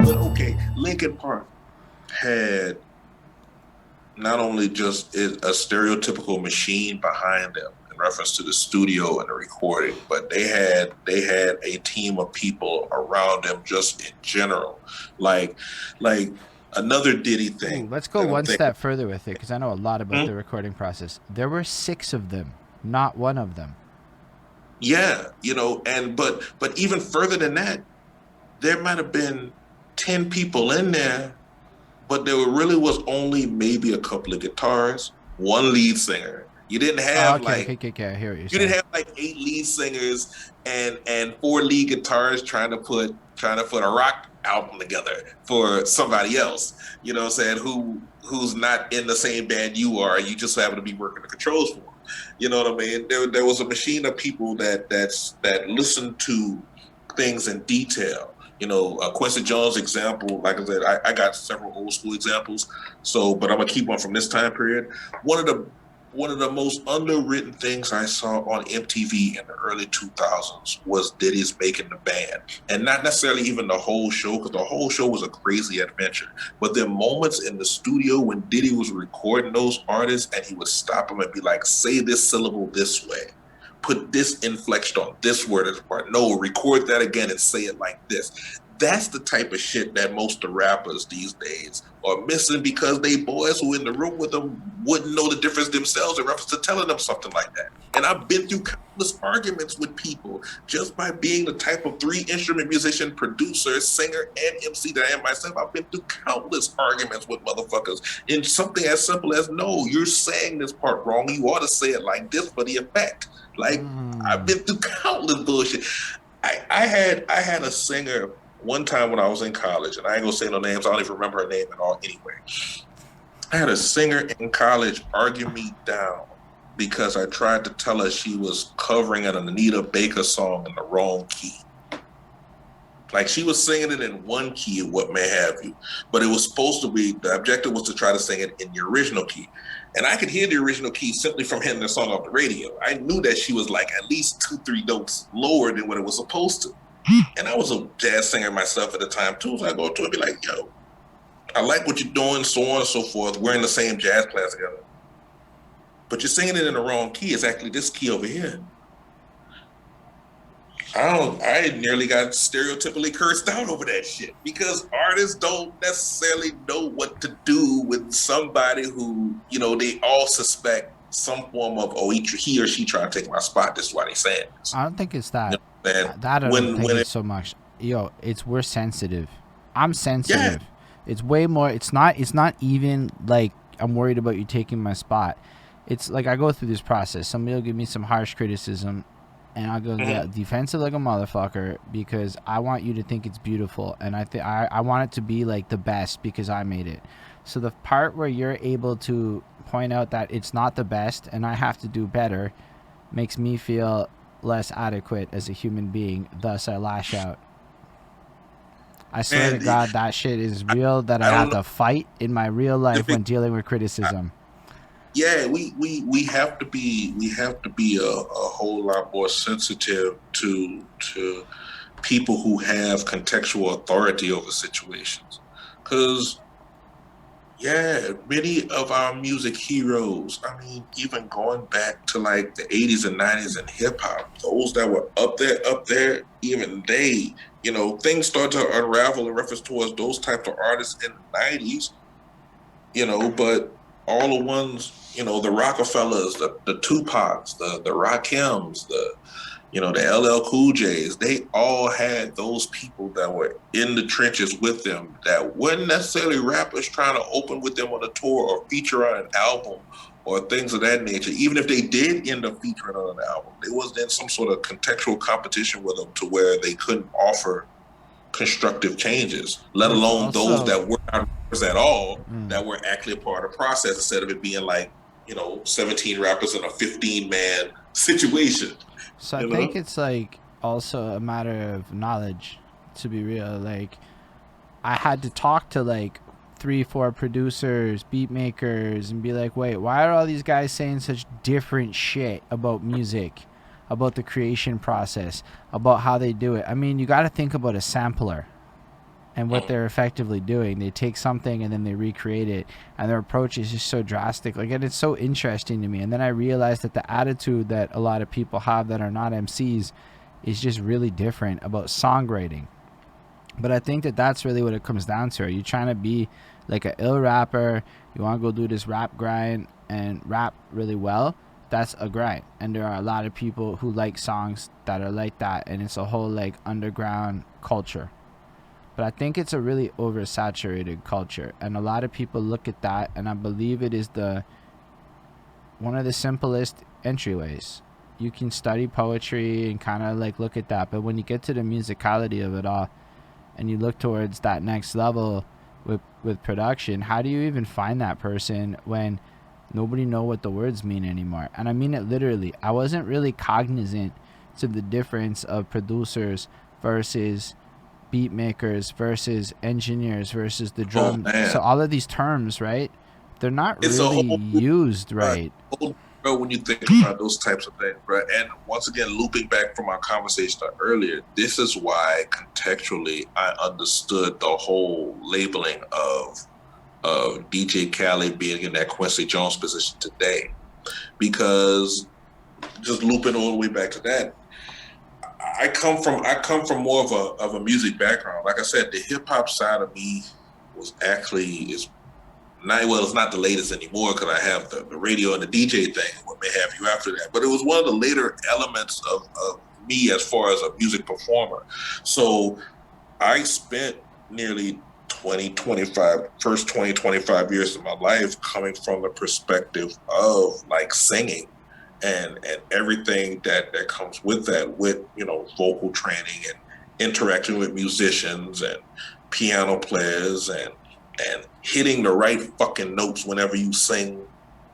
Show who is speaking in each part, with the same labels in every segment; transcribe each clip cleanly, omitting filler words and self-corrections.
Speaker 1: But okay, Linkin Park had not only just a stereotypical machine behind them in reference to the studio and the recording, but they had a team of people around them just in general. Like like another Diddy
Speaker 2: Ooh,
Speaker 1: thing
Speaker 2: let's go
Speaker 1: that I'm
Speaker 2: one
Speaker 1: thinking.
Speaker 2: step further with it because I know a lot about the recording process. There were 6 of them, not one of them.
Speaker 1: Yeah, and but even further than that, there might have been 10 people in there, but there really was only maybe a couple of guitars, one lead singer. You didn't
Speaker 2: Oh,
Speaker 1: have
Speaker 2: okay,
Speaker 1: like
Speaker 2: okay, okay, okay. I hear what you're
Speaker 1: you didn't
Speaker 2: saying.
Speaker 1: have like 8 lead singers and 4 lead guitars trying to put a rock album together for somebody else. You know what I'm saying? Who's not in the same band you are. You just happen to be working the controls for them. You know what I mean? There was a machine of people that listened to things in detail. Quincy Jones example, like I said, I got several old school examples. So, but I'm gonna keep one from this time period. One of the one of the most underwritten things I saw on MTV in the early 2000s was Diddy's Making the Band. And not necessarily even the whole show, because the whole show was a crazy adventure. But there are moments in the studio when Diddy was recording those artists and he would stop them and be like, say this syllable this way. Put this inflection on this word as part. No, record that again and say it like this. That's the type of shit that most of the rappers these days are missing because they boys who in the room with them wouldn't know the difference themselves in reference to telling them something like that. And I've been through countless arguments with people just by being the type of 3 instrument musician, producer, singer, and MC that I am myself. I've been through countless arguments with motherfuckers in something as simple as, no, you're saying this part wrong. You ought to say it like this for the effect. Like, I've been through countless bullshit. I had a singer one time when I was in college, and I ain't gonna say no names. I don't even remember her name at all. Anyway, I had a singer in college argue me down because I tried to tell her she was covering an Anita Baker song in the wrong key. Like she was singing it in one key, what may have you, but it was supposed to be, the objective was to try to sing it in the original key. And I could hear the original key simply from hearing the song off the radio. I knew that she was like at least 2, 3 notes lower than what it was supposed to. And I was a jazz singer myself at the time too. So I go to her and be like, yo, I like what you're doing, so on and so forth. We're in the same jazz class together. But you're singing it in the wrong key. It's actually this key over here. I nearly got stereotypically cursed out over that shit because artists don't necessarily know what to do with somebody who, they all suspect some form of, oh, he or she trying to take my spot. This is why they saying this.
Speaker 2: I don't think it's that.
Speaker 1: And
Speaker 2: That I don't think it's so much. Yo, we're sensitive. I'm
Speaker 1: yeah,
Speaker 2: sensitive. It's way more. It's not even like I'm worried about you taking my spot. It's like I go through this process. Somebody will give me some harsh criticism, and I'll go get defensive like a motherfucker because I want you to think it's beautiful, and I want it to be like the best because I made it. So the part where you're able to point out that it's not the best and I have to do better makes me feel less adequate as a human being. Thus, I lash out. I swear to God, that shit is real. That I have to fight in my real life when dealing with criticism.
Speaker 1: Yeah, we have to be a whole lot more sensitive to people who have contextual authority over situations, because many of our music heroes, I mean, even going back to like the 80s and 90s in hip hop, those that were up there, even they, things start to unravel in reference towards those types of artists in the 90s, but all the ones, the Rockefellers, the Tupacs, the Rakims, the LL Cool J's, they all had those people that were in the trenches with them that weren't necessarily rappers trying to open with them on a tour or feature on an album or things of that nature. Even if they did end up featuring on an album, there was then some sort of contextual competition with them to where they couldn't offer constructive changes, let alone those that were not rappers at all, that were actually a part of the process instead of it being like, 17 rappers in a 15-man situation.
Speaker 2: So I think it's like also a matter of knowledge, to be real. Like I had to talk to like 3-4 producers, beat makers, and be like, wait, why are all these guys saying such different shit about music, about the creation process, about how they do it? I mean, you got to think about a sampler. And what they're effectively doing, they take something and then they recreate it, and their approach is just so drastic. Like, and it's so interesting to me. And then I realized that the attitude that a lot of people have that are not MCs is just really different about songwriting. But I think that that's really what it comes down to. Are you trying to be like an ill rapper? You want to go do this rap grind and rap really well? That's a grind. And there are a lot of people who like songs that are like that, and it's a whole like underground culture. But I think it's a really oversaturated culture, and a lot of people look at that, and I believe it is the one of the simplest entryways. You can study poetry and kind of like look at that, but when you get to the musicality of it all, and you look towards that next level with production, how do you even find that person when nobody know what the words mean anymore? And I mean it literally. I wasn't really cognizant to the difference of producers versus beat makers versus engineers versus the drum. So all of these terms, right? They're not
Speaker 1: it's
Speaker 2: really
Speaker 1: a whole
Speaker 2: used right.
Speaker 1: Bro, when you think about those types of things, bro, and once again, looping back from our conversation earlier, this is why contextually I understood the whole labeling of DJ Khaled being in that Quincy Jones position today, because just looping all the way back to that, I come from more of a music background. Like I said, the hip hop side of me was actually it's not the latest anymore because I have the radio and the DJ thing and what may have you after that. But it was one of the later elements of me as far as a music performer. So I spent nearly 25 years of my life coming from the perspective of like singing and everything that comes with that, with, you know, vocal training and interacting with musicians and piano players and hitting the right fucking notes whenever you sing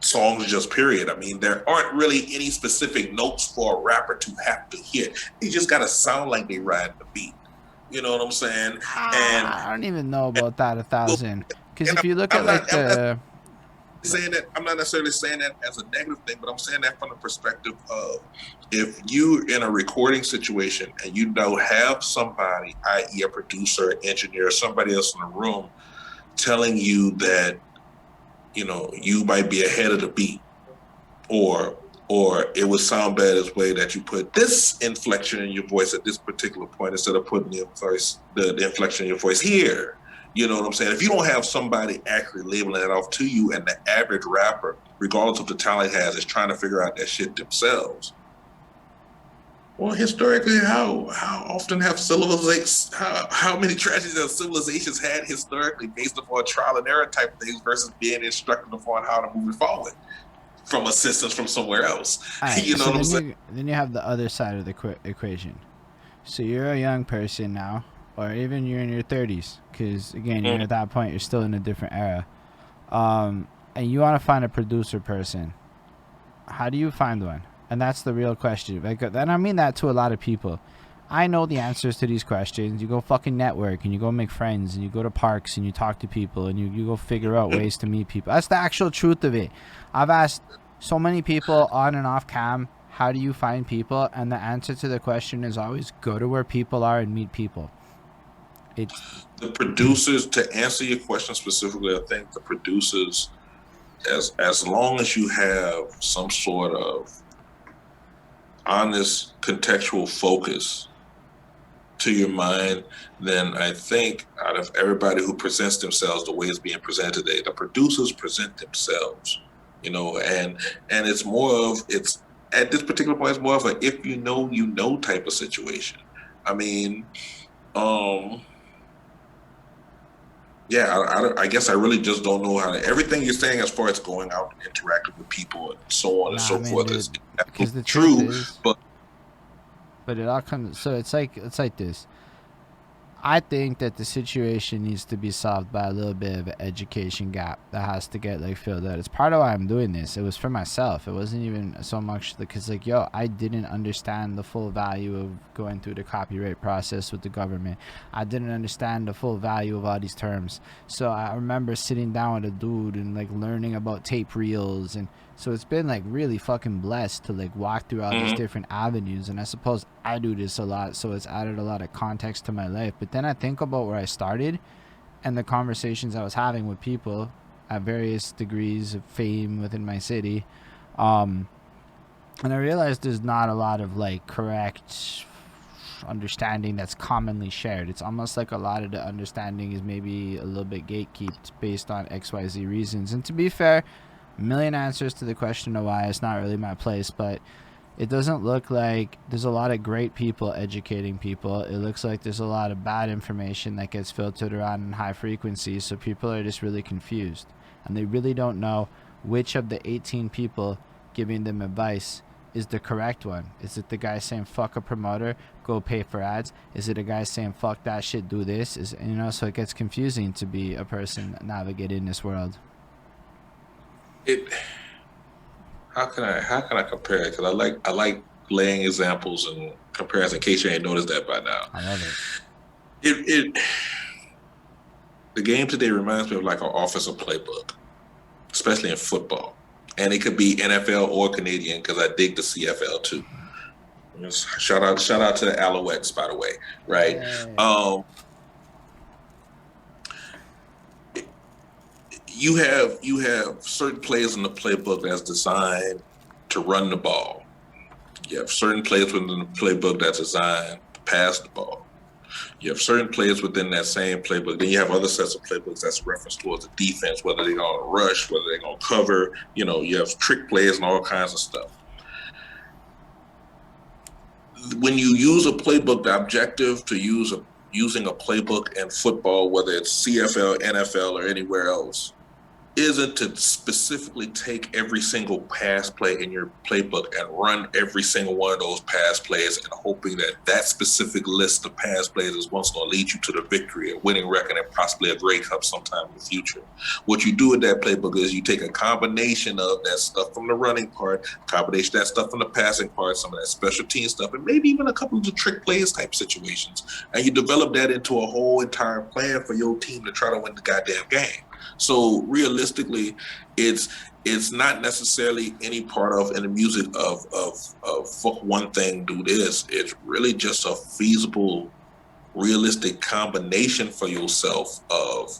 Speaker 1: songs, just period. I mean, there aren't really any specific notes for a rapper to have to hit. They just got to sound like they ride the beat. You know what I'm saying? And
Speaker 2: I don't even know about that 1,000. Because if you look at like the...
Speaker 1: I'm not necessarily saying that as a negative thing, but I'm saying that from the perspective of if you're in a recording situation and you don't have somebody, i.e. a producer, engineer, somebody else in the room telling you that, you know, you might be ahead of the beat, or it would sound bad as way that you put this inflection in your voice at this particular point instead of putting the inflection in your voice here. You know what I'm saying? If you don't have somebody actually labeling it off to you, and the average rapper, regardless of the talent he has, is trying to figure out that shit themselves. Well, historically, how often have civilizations, how many tragedies have civilizations had historically based upon trial and error type things versus being instructed upon how to move it forward from assistance from somewhere else?
Speaker 2: Right,
Speaker 1: you know
Speaker 2: so
Speaker 1: what I'm saying?
Speaker 2: Then you have the other side of the equation. So you're a young person now, or even you're in your 30s, because again, you're at that point, you're still in a different era. And you want to find a producer person. How do you find one? And that's the real question. Like, and I mean that to a lot of people. I know the answers to these questions. You go fucking network, and you go make friends, and you go to parks, and you talk to people, and you go figure out ways to meet people. That's the actual truth of it. I've asked so many people on and off cam, how do you find people? And the answer to the question is always go to where people are and meet people. It's
Speaker 1: the producers, to answer your question specifically, I think the producers, as long as you have some sort of honest contextual focus to your mind, then I think out of everybody who presents themselves the way it's being presented today, the producers present themselves, you know, and it's at this particular point, it's more of a if you know type of situation. I mean, yeah, I guess I really just don't know how everything you're saying as far as going out and interacting with people and so on and so forth is
Speaker 2: because the
Speaker 1: true,
Speaker 2: truth is, but it all comes. So it's like this. I think that the situation needs to be solved by a little bit of an education gap that has to get like filled out. It's part of why I'm doing this. It was for myself. It wasn't even so much because like, yo, I didn't understand the full value of going through the copyright process with the government. I didn't understand the full value of all these terms. So I remember sitting down with a dude and like learning about tape reels and So it's been like really fucking blessed to like walk through all these
Speaker 1: Mm-hmm.
Speaker 2: different avenues. And I suppose I do this a lot, so it's added a lot of context to my life. But then I think about where I started and the conversations I was having with people at various degrees of fame within my city. Um, and I realized there's not a lot of like correct understanding that's commonly shared. It's almost like a lot of the understanding is maybe a little bit gatekept based on XYZ reasons. And to be fair, a million answers to the question of why it's not really my place, but it doesn't look like there's a lot of great people educating people. It looks like there's a lot of bad information that gets filtered around in high frequency, so people are just really confused. And they really don't know which of the 18 people giving them advice is the correct one. Is it the guy saying fuck a promoter, go pay for ads? Is it a guy saying fuck that shit, do this? Is, you know, so it gets confusing to be a person navigating this world.
Speaker 1: It how can I compare it? Because I like laying examples and comparison. In case you ain't noticed that by now,
Speaker 2: I love it.
Speaker 1: it the game today reminds me of like an offensive playbook, especially in football, and it could be NFL or Canadian because I dig the CFL too. Shout out to the Alouettes, by the way, right?
Speaker 2: Hey.
Speaker 1: You have certain plays in the playbook that's designed to run the ball. You have certain plays within the playbook that's designed to pass the ball. You have certain plays within that same playbook. Then you have other sets of playbooks that's referenced towards the defense, whether they're going to rush, whether they're going to cover. You have trick plays and all kinds of stuff. When you use a playbook, the objective to using a playbook in football, whether it's CFL, NFL, or anywhere else, isn't to specifically take every single pass play in your playbook and run every single one of those pass plays and hoping that that specific list of pass plays is what's going to lead you to the victory, a winning record, and possibly a Grey Cup sometime in the future. What you do with that playbook is you take a combination of that stuff from the running part, combination of that stuff from the passing part, some of that special team stuff, and maybe even a couple of the trick plays type situations. And you develop that into a whole entire plan for your team to try to win the goddamn game. So realistically, it's not necessarily any part of in the music of fuck one thing, do this. It's really just a feasible, realistic combination for yourself of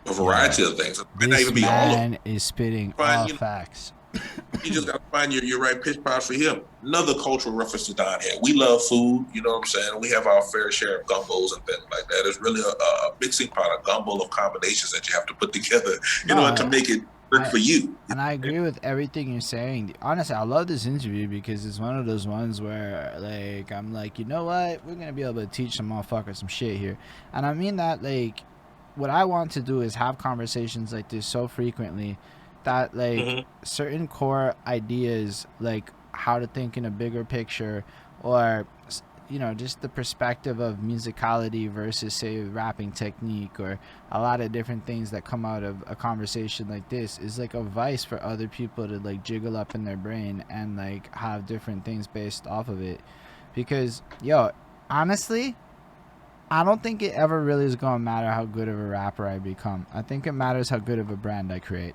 Speaker 1: a variety
Speaker 2: Yo,
Speaker 1: of things. It might not
Speaker 2: this
Speaker 1: even be all of them.
Speaker 2: man is spitting
Speaker 1: Find
Speaker 2: all
Speaker 1: you know,
Speaker 2: facts.
Speaker 1: you just got to find your right pitch pod for him. Another cultural reference to Don here. We love food, you know what I'm saying? We have our fair share of gumbos and things like that. It's really a mixing pot, a gumbo of combinations that you have to put together in order to
Speaker 2: No,
Speaker 1: make it work
Speaker 2: I
Speaker 1: for you.
Speaker 2: and I agree with everything you're saying. Honestly, I love this interview because it's one of those ones where like I'm like, you know what, we're gonna be able to teach some motherfuckers some shit here, and I mean that like, what I want to do is have conversations like this so frequently that like
Speaker 1: Mm-hmm.
Speaker 2: certain core ideas like how to think in a bigger picture or you know just the perspective of musicality versus say rapping technique or a lot of different things that come out of a conversation like this is like a vice for other people to like jiggle up in their brain and like have different things based off of it because yo honestly I don't think it ever really is going to matter how good of a rapper I become. I think it matters how good of a brand I create.